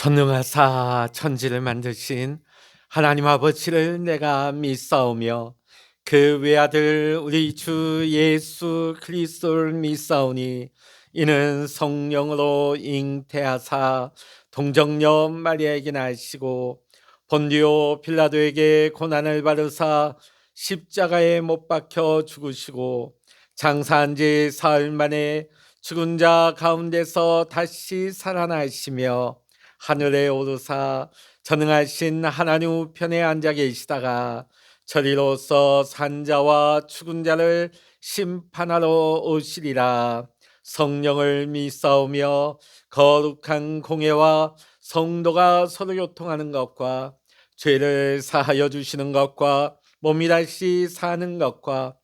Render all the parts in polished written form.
전능하사 천지를 만드신 하나님 아버지를 내가 믿사오며 그 외아들 우리 주 예수 그리스도를 믿사오니 이는 성령으로 잉태하사 동정녀 마리아에게 나시고 본디오 빌라도에게 고난을 받으사 십자가에 못 박혀 죽으시고 장사한 지 사흘 만에 죽은 자 가운데서 다시 살아나시며 하늘에 오르사 전능하신 하나님 우편에 앉아 계시다가 저리로서 산자와 죽은 자를 심판하러 오시리라. 성령을 믿사오며 거룩한 공예와 성도가 서로 교통하는 것과 죄를 사하여 주시는 것과 몸이 다시 사는 것과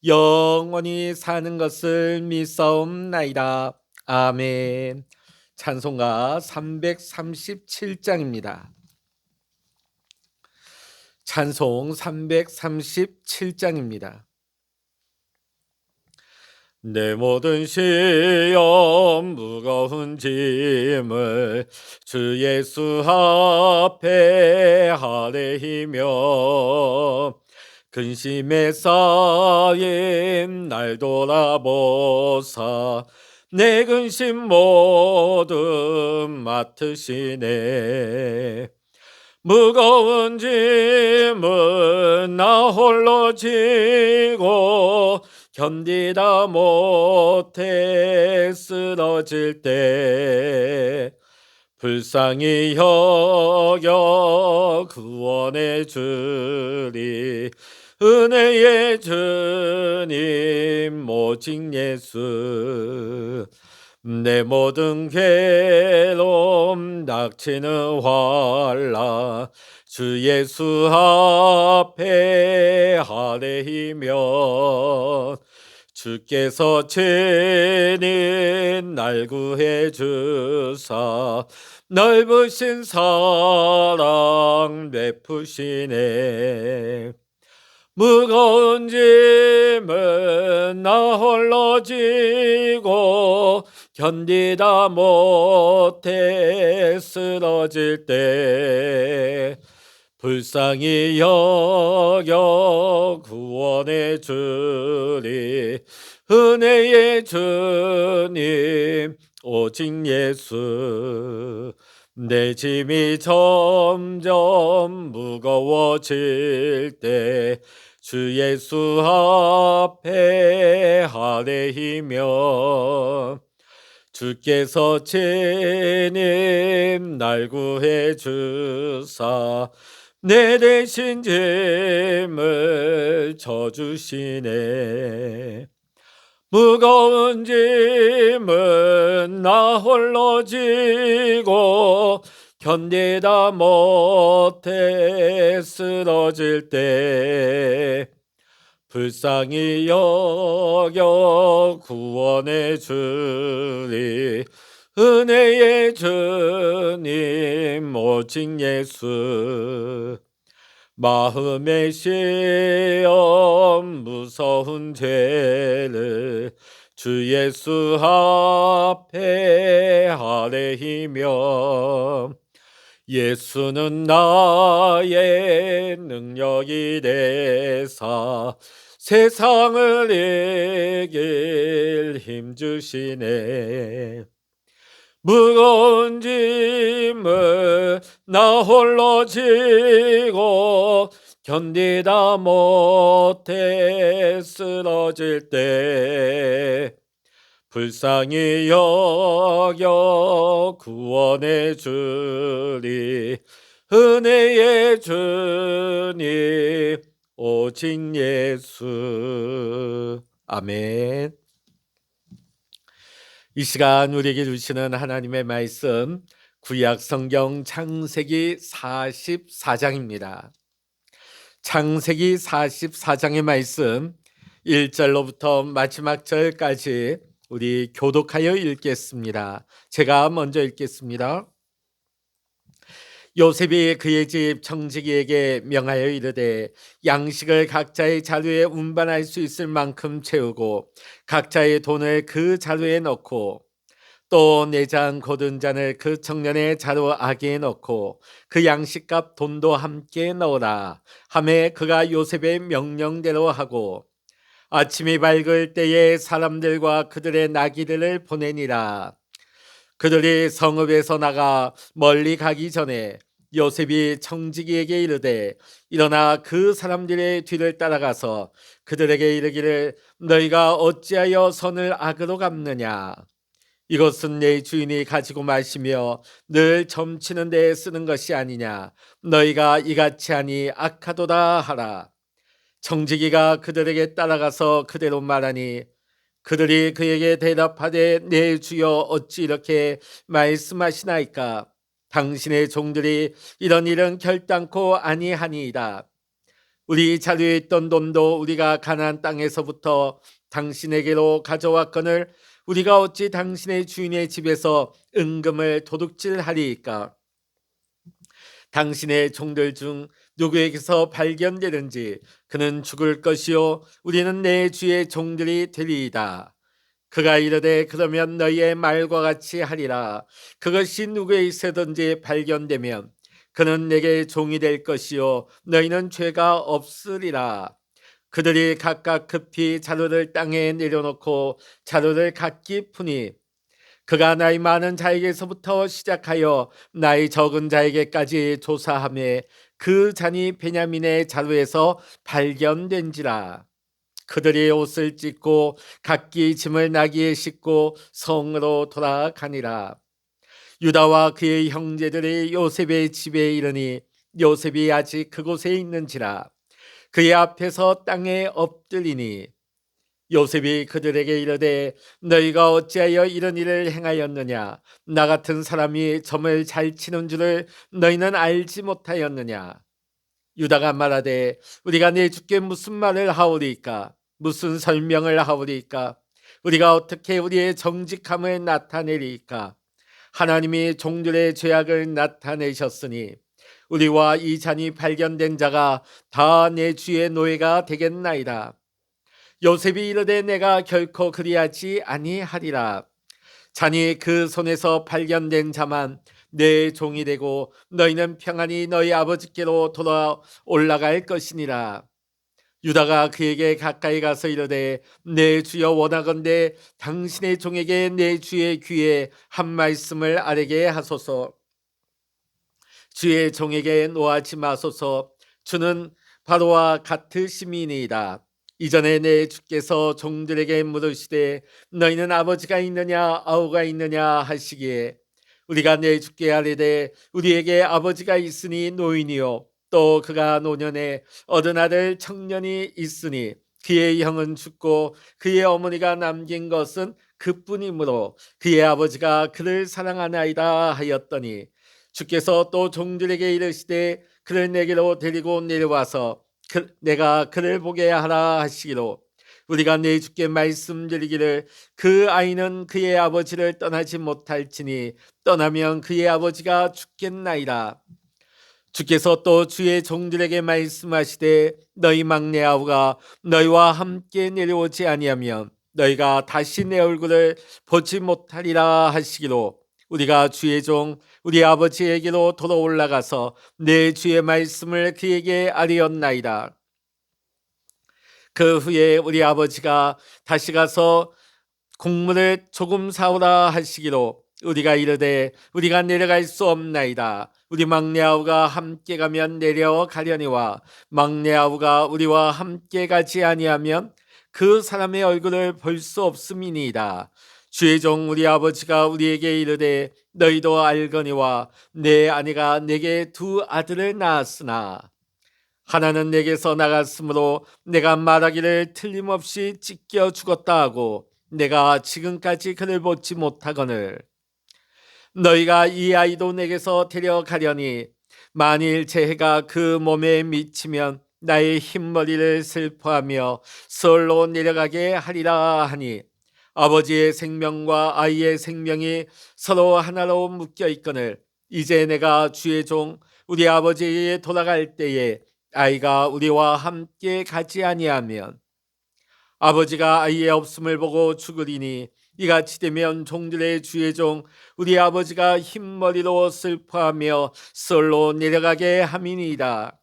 영원히 사는 것을 믿사옵나이다. 아멘. 찬송가 337장입니다. 찬송 337장입니다. 내 모든 시험 무거운 짐을 주 예수 앞에 아뢰이며 근심에 쌓인 날 돌아보사 내 근심 모두 맡으시네. 무거운 짐은 나 홀로 지고 견디다 못해 쓰러질 때 불쌍히 여겨 구원해 주리. 은혜의 주님 오직 예수. 내 모든 괴로움 닥치는 환난 주 예수 앞에 아뢰이며 주께서 친히 날 구해 주사 넓으신 사랑 베푸시네. 무거운 짐은 나 홀로 지고 견디다 못해 쓰러질 때 불쌍히 여겨 구원해 주리. 은혜의 주님 오직 예수. 내 짐이 점점 무거워질 때 주 예수 앞에 아뢰이며 주께서 친히 날 구해 주사 내 대신 짐을 져주시네. 무거운 짐은 나 홀로 지고 견디다 못해 쓰러질 때 불쌍히 여겨 구원해 주리. 은혜의 주님 오직 예수. 마음의 시험 무서운 죄를 주 예수 앞에 아뢰이며 예수는 나의 능력이 되사 세상을 이길 힘 주시네. 무거운 짐을 나 홀로 지고 견디다 못해 쓰러질 때 불쌍히 여겨 구원해 주리. 은혜의 주님 오직 예수. 아멘. 이 시간 우리에게 주시는 하나님의 말씀 구약 성경 창세기 44장입니다. 창세기 44장의 말씀 1절로부터 마지막 절까지 우리 교독하여 읽겠습니다. 제가 먼저 읽겠습니다. 요셉이 그의 집 청지기에게 명하여 이르되 양식을 각자의 자루에 운반할 수 있을 만큼 채우고 각자의 돈을 그 자루에 넣고 또 내장 거둔 잔을 그 청년의 자루 아기에 넣고 그 양식값 돈도 함께 넣어라 하매 그가 요셉의 명령대로 하고 아침이 밝을 때에 사람들과 그들의 나귀들을 보내니라. 그들이 성읍에서 나가 멀리 가기 전에 요셉이 청지기에게 이르되 일어나 그 사람들의 뒤를 따라가서 그들에게 이르기를 너희가 어찌하여 선을 악으로 갚느냐. 이것은 내 주인이 가지고 마시며 늘 점치는 데에 쓰는 것이 아니냐. 너희가 이같이 하니 악하도다 하라. 청지기가 그들에게 따라가서 그대로 말하니 그들이 그에게 대답하되 내 주여 어찌 이렇게 말씀하시나이까. 당신의 종들이 이런 일은 결단코 아니하니이다. 우리 자루에 있던 돈도 우리가 가나안 땅에서부터 당신에게로 가져왔거늘 우리가 어찌 당신의 주인의 집에서 은금을 도둑질하리이까. 당신의 종들 중 누구에게서 발견되든지 그는 죽을 것이요 우리는 내 주의 종들이 되리이다. 그가 이르되 그러면 너희의 말과 같이 하리라. 그것이 누구에게서든지 발견되면 그는 내게 종이 될 것이요 너희는 죄가 없으리라. 그들이 각각 급히 자루를 땅에 내려놓고 자루를 각기 푸니 그가 나이 많은 자에게서부터 시작하여 나이 적은 자에게까지 조사하며 그 잔이 베냐민의 자루에서 발견된지라. 그들이 옷을 찢고 각기 짐을 나귀에 싣고 성으로 돌아가니라. 유다와 그의 형제들이 요셉의 집에 이르니 요셉이 아직 그곳에 있는지라. 그의 앞에서 땅에 엎드리니 요셉이 그들에게 이르되 너희가 어찌하여 이런 일을 행하였느냐. 나 같은 사람이 점을 잘 치는 줄을 너희는 알지 못하였느냐. 유다가 말하되 우리가 내 주께 무슨 말을 하오리까. 무슨 설명을 하오리까. 우리가 어떻게 우리의 정직함을 나타내리까. 하나님이 종들의 죄악을 나타내셨으니 우리와 이 잔이 발견된 자가 다 내 주의 노예가 되겠나이다. 요셉이 이르되 내가 결코 그리하지 아니하리라. 잔이 그 손에서 발견된 자만 내 종이 되고 너희는 평안히 너희 아버지께로 돌아 올라갈 것이니라. 유다가 그에게 가까이 가서 이르되 내 주여 원하건대 당신의 종에게 내 주의 귀에 한 말씀을 아뢰게 하소서. 주의 종에게 노하지 마소서. 주는 바로와 같으심이니이다. 이전에 내 주께서 종들에게 물으시되 너희는 아버지가 있느냐 아우가 있느냐 하시기에 우리가 내 주께 아뢰되 우리에게 아버지가 있으니 노인이요 또 그가 노년에 얻은 아들 청년이 있으니 그의 형은 죽고 그의 어머니가 남긴 것은 그뿐이므로 그의 아버지가 그를 사랑하나이다 하였더니 주께서 또 종들에게 이르시되 그를 내게로 데리고 내려와서 내가 그를 보게 하라 하시기로 우리가 내 주께 말씀드리기를 그 아이는 그의 아버지를 떠나지 못할지니 떠나면 그의 아버지가 죽겠나이다. 주께서 또 주의 종들에게 말씀하시되 너희 막내 아우가 너희와 함께 내려오지 아니하면 너희가 다시 내 얼굴을 보지 못하리라 하시기로 우리가 주의 종 우리 아버지에게로 돌아올라가서 내 주의 말씀을 그에게 아뢰었나이다. 그 후에 우리 아버지가 다시 가서 곡물을 조금 사오라 하시기로 우리가 이르되 우리가 내려갈 수 없나이다. 우리 막내 아우가 함께 가면 내려가려니와 막내 아우가 우리와 함께 가지 아니하면 그 사람의 얼굴을 볼 수 없음이니이다. 주의 종 우리 아버지가 우리에게 이르되 너희도 알거니와 내 아내가 내게 두 아들을 낳았으나 하나는 내게서 나갔으므로 내가 말하기를 틀림없이 찢겨 죽었다 하고 내가 지금까지 그를 보지 못하거늘 너희가 이 아이도 내게서 데려가려니 만일 제 해가 그 몸에 미치면 나의 흰머리를 슬퍼하며 서울로 내려가게 하리라 하니 아버지의 생명과 아이의 생명이 서로 하나로 묶여 있거늘 이제 내가 주의 종 우리 아버지에게 돌아갈 때에 아이가 우리와 함께 가지 아니하면 아버지가 아이의 없음을 보고 죽으리니 이같이 되면 종들의 주의 종 우리 아버지가 흰머리로 슬퍼하며 솔로 내려가게 함이니이다.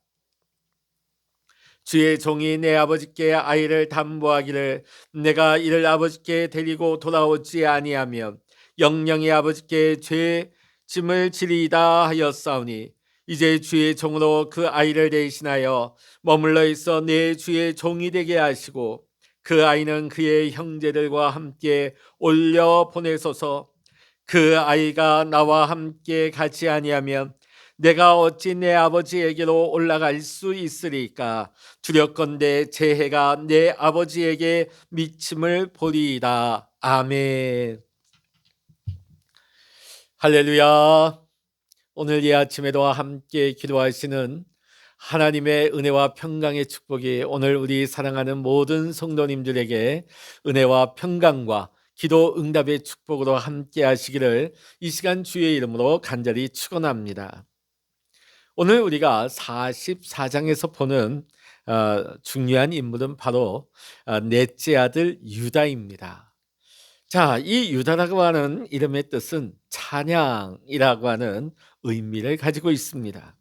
주의 종이 내 아버지께 아이를 담보하기를 내가 이를 아버지께 데리고 돌아오지 아니하면 영영이 아버지께 죄 짐을 지리이다 하였사오니 이제 주의 종으로 그 아이를 대신하여 머물러 있어 내 주의 종이 되게 하시고 그 아이는 그의 형제들과 함께 올려 보내소서. 그 아이가 나와 함께 가지 아니하면 내가 어찌 내 아버지에게로 올라갈 수 있으리까? 두렵건대 제 해가 내 아버지에게 미침을 보리이다. 아멘. 할렐루야. 오늘 이 아침에도 함께 기도하시는 하나님의 은혜와 평강의 축복이 오늘 우리 사랑하는 모든 성도님들에게 은혜와 평강과 기도 응답의 축복으로 함께 하시기를 이 시간 주의 이름으로 간절히 축원합니다. 오늘 우리가 44장에서 보는 중요한 인물은 바로 넷째 아들 유다입니다. 자, 이 유다라고 하는 이름의 뜻은 찬양이라고 하는 의미를 가지고 있습니다.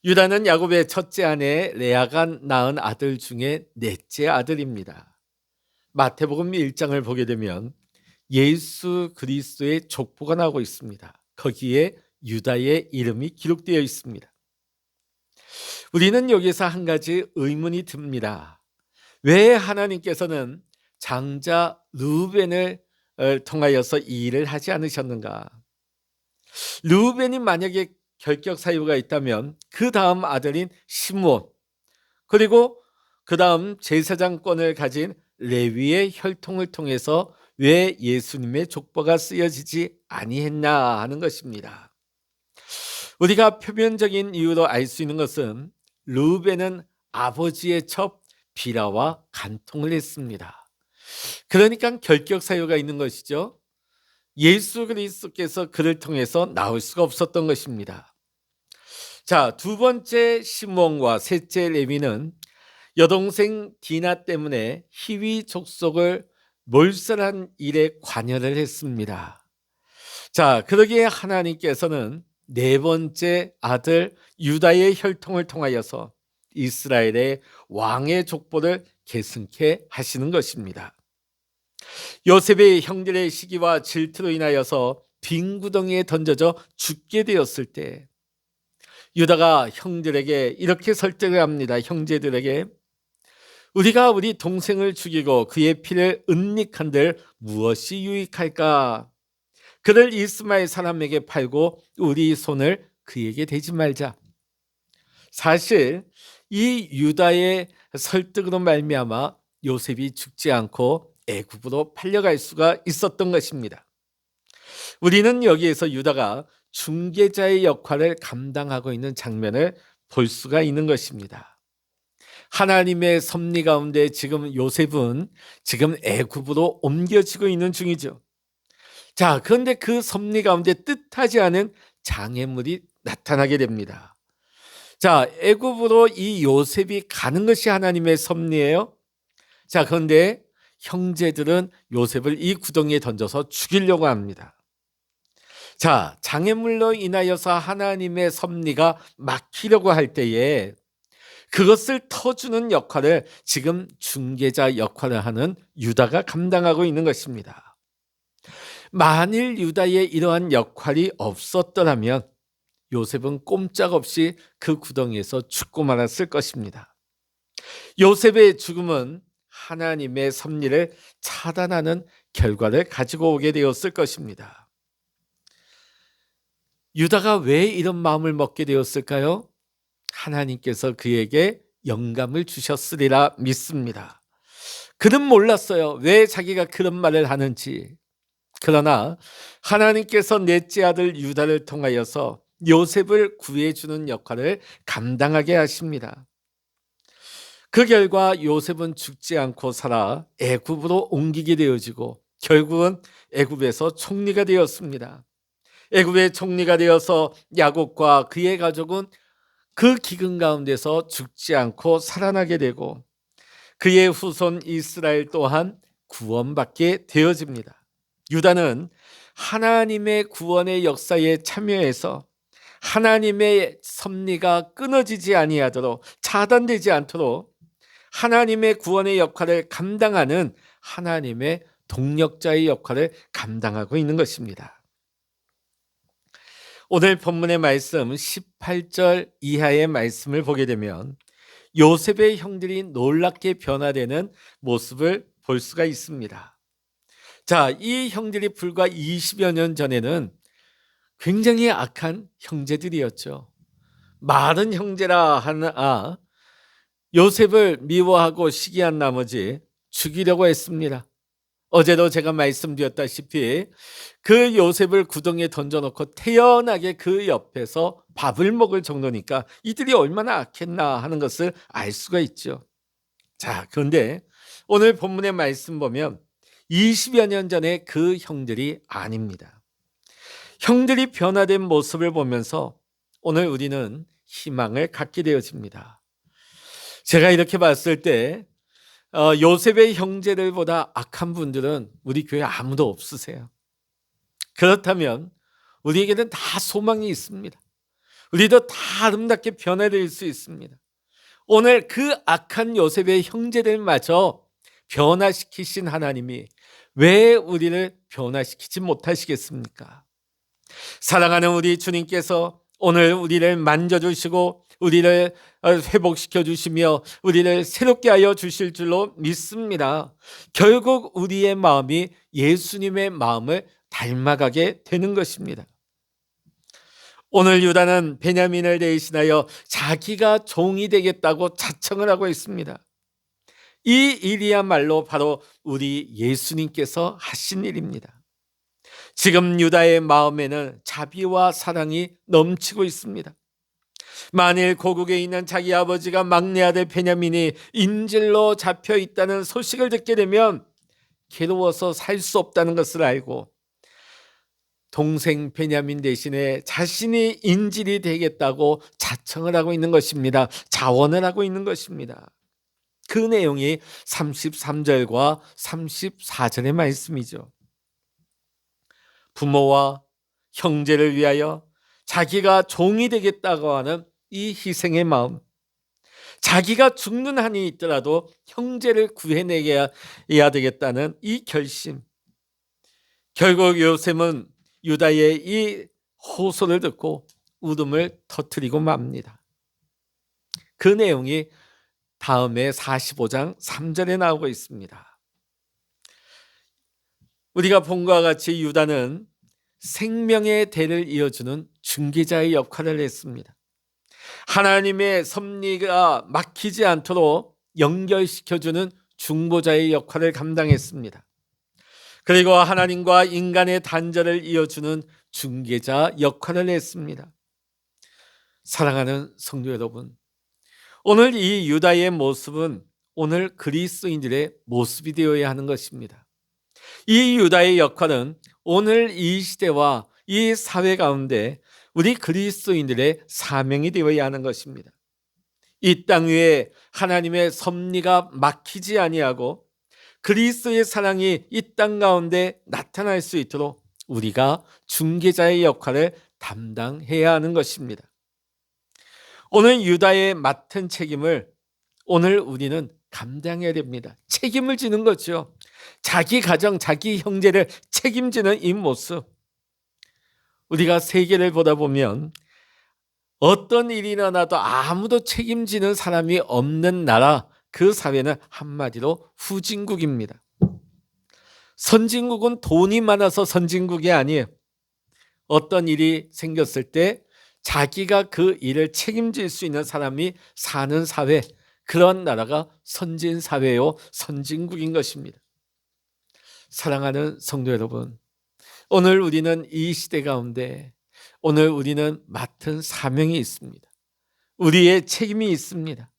유다는 야곱의 첫째 아내 레아가 낳은 아들 중에 넷째 아들입니다. 마태복음 1장을 보게 되면 예수 그리스도의 족보가 나오고 있습니다. 거기에 유다의 이름이 기록되어 있습니다. 우리는 여기서 한 가지 의문이 듭니다. 왜 하나님께서는 장자 르우벤을 통하여서 이 일을 하지 않으셨는가? 르우벤이 만약에 결격 사유가 있다면 그 다음 아들인 시므온 그리고 그 다음 제사장권을 가진 레위의 혈통을 통해서 왜 예수님의 족보가 쓰여지지 아니했나 하는 것입니다. 우리가 표면적인 이유로 알 수 있는 것은 르우벤은 아버지의 첩 비라와 간통을 했습니다. 그러니까 결격 사유가 있는 것이죠. 예수 그리스도께서 그를 통해서 나올 수가 없었던 것입니다. 자, 두 번째 시므온과 셋째 레위는 여동생 디나 때문에 희위 족속을 몰살한 일에 관여를 했습니다. 자, 그러기에 하나님께서는 네 번째 아들 유다의 혈통을 통하여서 이스라엘의 왕의 족보를 계승케 하시는 것입니다. 요셉의 형들의 시기와 질투로 인하여서 빈 구덩이에 던져져 죽게 되었을 때 유다가 형들에게 이렇게 설득을 합니다. 형제들에게 우리가 우리 동생을 죽이고 그의 피를 은닉한들 무엇이 유익할까? 그를 이스마엘 사람에게 팔고 우리 손을 그에게 대지 말자. 사실 이 유다의 설득으로 말미암아 요셉이 죽지 않고 애굽으로 팔려갈 수가 있었던 것입니다. 우리는 여기에서 유다가 중개자의 역할을 감당하고 있는 장면을 볼 수가 있는 것입니다. 하나님의 섭리 가운데 지금 요셉은 지금 애굽으로 옮겨지고 있는 중이죠. 자, 그런데 그 섭리 가운데 뜻하지 않은 장애물이 나타나게 됩니다. 자, 애굽으로 이 요셉이 가는 것이 하나님의 섭리예요. 자, 그런데 형제들은 요셉을 이 구덩이에 던져서 죽이려고 합니다. 자, 장애물로 인하여서 하나님의 섭리가 막히려고 할 때에 그것을 터주는 역할을 지금 중개자 역할을 하는 유다가 감당하고 있는 것입니다. 만일 유다의 이러한 역할이 없었더라면 요셉은 꼼짝없이 그 구덩이에서 죽고 말았을 것입니다. 요셉의 죽음은 하나님의 섭리를 차단하는 결과를 가지고 오게 되었을 것입니다. 유다가 왜 이런 마음을 먹게 되었을까요? 하나님께서 그에게 영감을 주셨으리라 믿습니다. 그는 몰랐어요. 왜 자기가 그런 말을 하는지. 그러나 하나님께서 넷째 아들 유다를 통하여서 요셉을 구해주는 역할을 감당하게 하십니다. 그 결과 요셉은 죽지 않고 살아 애굽으로 옮기게 되어지고 결국은 애굽에서 총리가 되었습니다. 애굽의 총리가 되어서 야곱과 그의 가족은 그 기근 가운데서 죽지 않고 살아나게 되고 그의 후손 이스라엘 또한 구원받게 되어집니다. 유다는 하나님의 구원의 역사에 참여해서 하나님의 섭리가 끊어지지 아니하도록, 차단되지 않도록 하나님의 구원의 역할을 감당하는 하나님의 동력자의 역할을 감당하고 있는 것입니다. 오늘 본문의 말씀 18절 이하의 말씀을 보게 되면 요셉의 형들이 놀랍게 변화되는 모습을 볼 수가 있습니다. 자, 이 형들이 불과 20여 년 전에는 굉장히 악한 형제들이었죠. 많은 형제라 하나 요셉을 미워하고 시기한 나머지 죽이려고 했습니다. 어제도 제가 말씀드렸다시피 그 요셉을 구덩이에 던져놓고 태연하게 그 옆에서 밥을 먹을 정도니까 이들이 얼마나 악했나 하는 것을 알 수가 있죠. 자, 그런데 오늘 본문의 말씀 보면 20여 년 전에 그 형들이 아닙니다. 형들이 변화된 모습을 보면서 오늘 우리는 희망을 갖게 되어집니다. 제가 이렇게 봤을 때 요셉의 형제들보다 악한 분들은 우리 교회 아무도 없으세요. 그렇다면 우리에게는 다 소망이 있습니다. 우리도 다 아름답게 변화될 수 있습니다. 오늘 그 악한 요셉의 형제들마저 변화시키신 하나님이 왜 우리를 변화시키지 못하시겠습니까? 사랑하는 우리 주님께서 오늘 우리를 만져주시고 우리를 회복시켜 주시며 우리를 새롭게 하여 주실 줄로 믿습니다. 결국 우리의 마음이 예수님의 마음을 닮아가게 되는 것입니다. 오늘 유다는 베냐민을 대신하여 자기가 종이 되겠다고 자청을 하고 있습니다. 이 일이야말로 바로 우리 예수님께서 하신 일입니다. 지금 유다의 마음에는 자비와 사랑이 넘치고 있습니다. 만일 고국에 있는 자기 아버지가 막내 아들 베냐민이 인질로 잡혀 있다는 소식을 듣게 되면 괴로워서 살 수 없다는 것을 알고 동생 베냐민 대신에 자신이 인질이 되겠다고 자청을 하고 있는 것입니다. 자원을 하고 있는 것입니다. 그 내용이 33절과 34절의 말씀이죠. 부모와 형제를 위하여 자기가 종이 되겠다고 하는 이 희생의 마음, 자기가 죽는 한이 있더라도 형제를 구해내야 되겠다는 이 결심. 결국 요셉은 유다의 이 호소를 듣고 울음을 터뜨리고 맙니다. 그 내용이 다음에 45장 3절에 나오고 있습니다. 우리가 본 것과 같이 유다는 생명의 대를 이어주는 중개자의 역할을 했습니다. 하나님의 섭리가 막히지 않도록 연결시켜주는 중보자의 역할을 감당했습니다. 그리고 하나님과 인간의 단절을 이어주는 중개자 역할을 했습니다. 사랑하는 성도 여러분, 오늘 이 유다의 모습은 오늘 그리스도인들의 모습이 되어야 하는 것입니다. 이 유다의 역할은 오늘 이 시대와 이 사회 가운데 우리 그리스도인들의 사명이 되어야 하는 것입니다. 이 땅 위에 하나님의 섭리가 막히지 아니하고 그리스도의 사랑이 이 땅 가운데 나타날 수 있도록 우리가 중개자의 역할을 담당해야 하는 것입니다. 오늘 유다의 맡은 책임을 오늘 우리는 감당해야 됩니다. 책임을 지는 거죠. 자기 가정, 자기 형제를 책임지는 이 모습. 우리가 세계를 보다 보면 어떤 일이 일어나도 아무도 책임지는 사람이 없는 나라, 그 사회는 한마디로 후진국입니다. 선진국은 돈이 많아서 선진국이 아니에요. 어떤 일이 생겼을 때 자기가 그 일을 책임질 수 있는 사람이 사는 사회, 그런 나라가 선진사회요, 선진국인 것입니다. 사랑하는 성도 여러분, 오늘 우리는 이 시대 가운데 오늘 우리는 맡은 사명이 있습니다. 우리의 책임이 있습니다.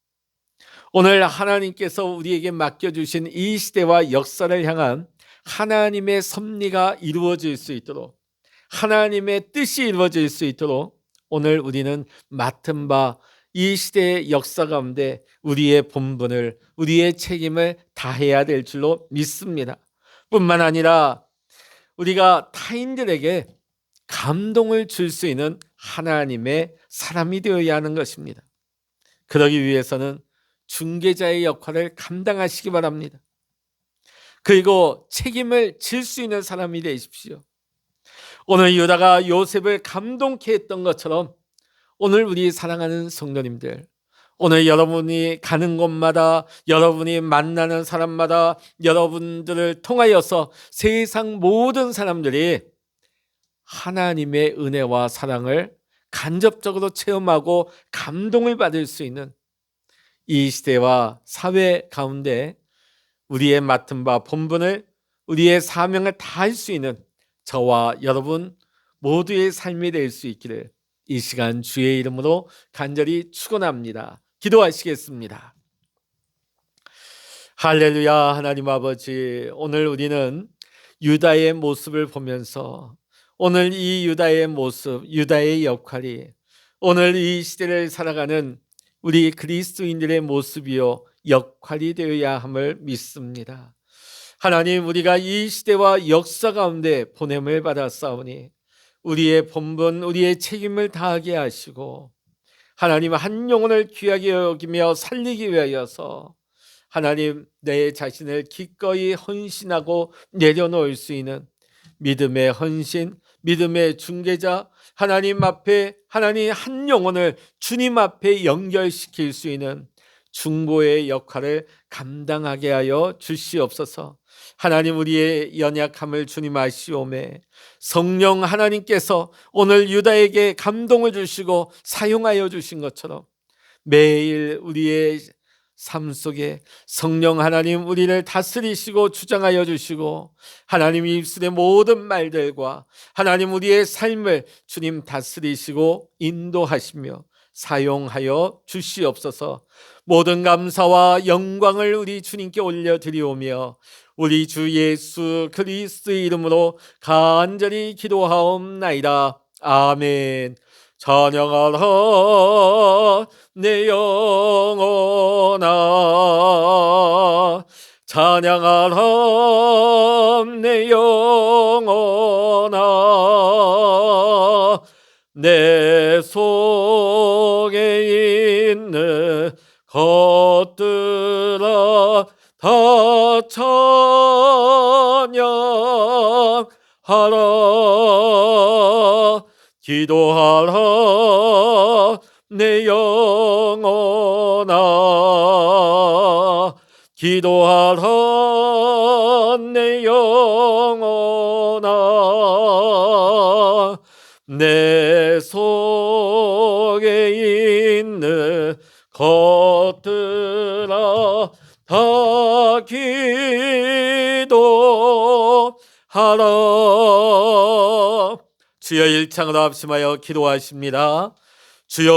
오늘 하나님께서 우리에게 맡겨주신 이 시대와 역사를 향한 하나님의 섭리가 이루어질 수 있도록, 하나님의 뜻이 이루어질 수 있도록 오늘 우리는 맡은 바 이 시대의 역사 가운데 우리의 본분을, 우리의 책임을 다해야 될 줄로 믿습니다. 뿐만 아니라 우리가 타인들에게 감동을 줄 수 있는 하나님의 사람이 되어야 하는 것입니다. 그러기 위해서는 중개자의 역할을 감당하시기 바랍니다. 그리고 책임을 질 수 있는 사람이 되십시오. 오늘 유다가 요셉을 감동케 했던 것처럼 오늘 우리 사랑하는 성도님들, 오늘 여러분이 가는 곳마다, 여러분이 만나는 사람마다, 여러분들을 통하여서 세상 모든 사람들이 하나님의 은혜와 사랑을 간접적으로 체험하고 감동을 받을 수 있는 이 시대와 사회 가운데 우리의 맡은 바 본분을, 우리의 사명을 다할 수 있는 저와 여러분 모두의 삶이 될 수 있기를 이 시간 주의 이름으로 간절히 축원합니다. 기도하시겠습니다. 할렐루야. 하나님 아버지, 오늘 우리는 유다의 모습을 보면서 오늘 이 유다의 모습, 유다의 역할이 오늘 이 시대를 살아가는 우리 그리스도인들의 모습이요 역할이 되어야 함을 믿습니다. 하나님, 우리가 이 시대와 역사 가운데 보냄을 받았사오니 우리의 본분, 우리의 책임을 다하게 하시고 하나님 한 영혼을 귀하게 여기며 살리기 위하여서 하나님 내 자신을 기꺼이 헌신하고 내려놓을 수 있는 믿음의 헌신, 믿음의 중개자, 하나님 앞에 하나님 한 영혼을 주님 앞에 연결시킬 수 있는 중보의 역할을 감당하게 하여 주시옵소서. 하나님, 우리의 연약함을 주님 아시오매 성령 하나님께서 오늘 유다에게 감동을 주시고 사용하여 주신 것처럼 매일 우리의 삶 속에 성령 하나님 우리를 다스리시고 주장하여 주시고 하나님 입술의 모든 말들과 하나님 우리의 삶을 주님 다스리시고 인도하시며 사용하여 주시옵소서. 모든 감사와 영광을 우리 주님께 올려드리오며 우리 주 예수 그리스도의 이름으로 간절히 기도하옵나이다. 아멘. 찬양하라 내 영혼아, 찬양하라 내 영혼아, 내 속에 있는 것들아 다 찬양하라. 기도하라 내 영혼아, 기도하라 내 영혼아, 내 속에 있는 것들아 다 기도하라. 주여 일창으로 합심하여 기도하십니다. 주여